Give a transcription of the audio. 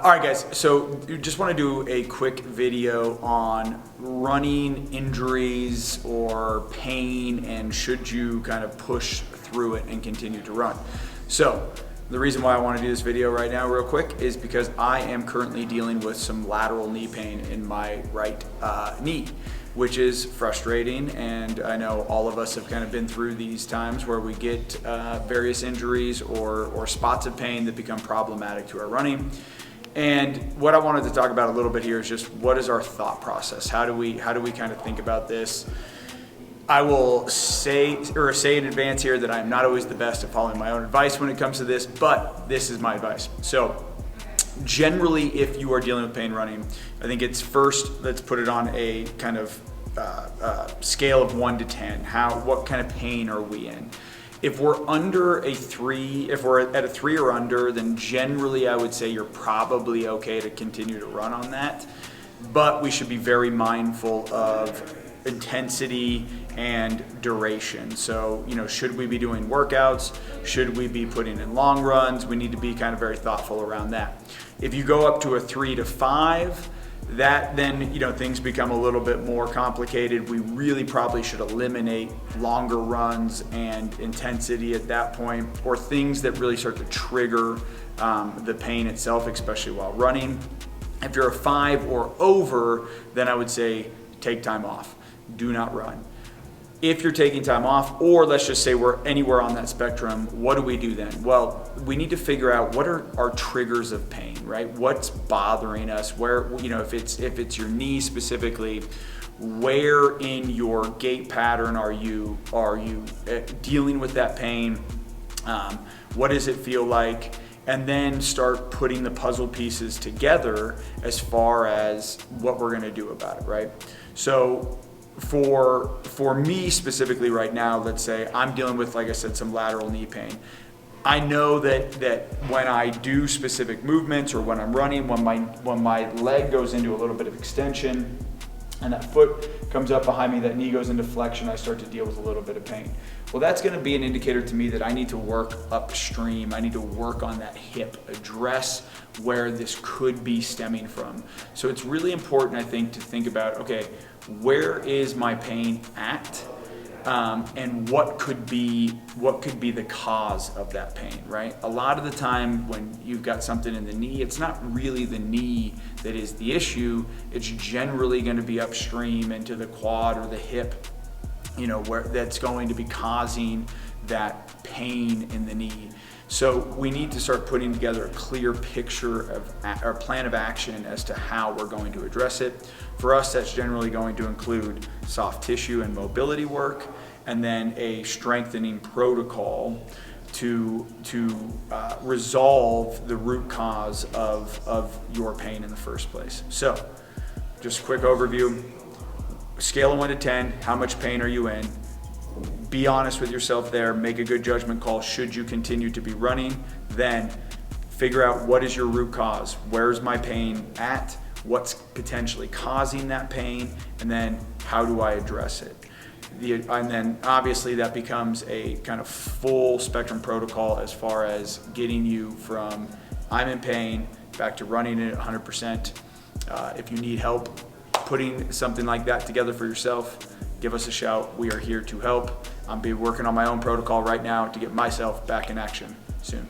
All right, guys, so just want to do a quick video on running injuries or pain, and should you kind of push through it and continue to run. So the reason why I want to do this video right now real quick is because I am currently dealing with some lateral knee pain in my right knee, which is frustrating. And I know all of us have kind of been through these times where we get various injuries or spots of pain that become problematic to our running. And what I wanted to talk about a little bit here is just what is our thought process? How do we kind of think about this? I will say in advance here that I'm not always the best at following my own advice when it comes to this, but this is my advice. So generally, if you are dealing with pain running, I think it's first, let's put it on a kind of scale of 1 to 10. What kind of pain are we in? If we're under a 3, if we're at a 3 or under, then generally I would say you're probably okay to continue to run on that. But we should be very mindful of intensity and duration. So, should we be doing workouts? Should we be putting in long runs? We need to be kind of very thoughtful around that. If you go up to a 3 to 5, that then, things become a little bit more complicated. We really probably should eliminate longer runs and intensity at that point, or things that really start to trigger the pain itself, especially while running. If you're a 5 or over, then I would say take time off. Do not run. If you're taking time off, or let's just say we're anywhere on that spectrum, what do we do then? Well, we need to figure out what are our triggers of pain, right? What's bothering us? Where, if it's your knee specifically, where in your gait pattern are you dealing with that pain? What does it feel like? And then start putting the puzzle pieces together as far as what we're going to do about it, right? So for me specifically right now, let's say I'm dealing with, like I said, some lateral knee pain. I know that when I do specific movements, or when I'm running, when my leg goes into a little bit of extension and that foot comes up behind me, that knee goes into flexion, I start to deal with a little bit of pain. Well, that's going to be an indicator to me that I need to work upstream. I need to work on that hip, address where this could be stemming from. So it's really important, I think, to think about, okay, where is my pain at? And what could be the cause of that pain, right? A lot of the time when you've got something in the knee, it's not really the knee that is the issue. It's generally going to be upstream into the quad or the hip, where that's going to be causing that pain in the knee. So we need to start putting together a clear picture of our plan of action as to how we're going to address it. For us, that's generally going to include soft tissue and mobility work, and then a strengthening protocol to resolve the root cause of your pain in the first place. So just a quick overview. Scale of 1 to 10, how much pain are you in? Be honest with yourself there, make a good judgment call. Should you continue to be running? Then figure out what is your root cause. Where's my pain at? What's potentially causing that pain? And then how do I address it? And then obviously that becomes a kind of full spectrum protocol as far as getting you from I'm in pain back to running it at 100%. If you need help putting something like that together for yourself, give us a shout. We are here to help. I'm working on my own protocol right now to get myself back in action soon.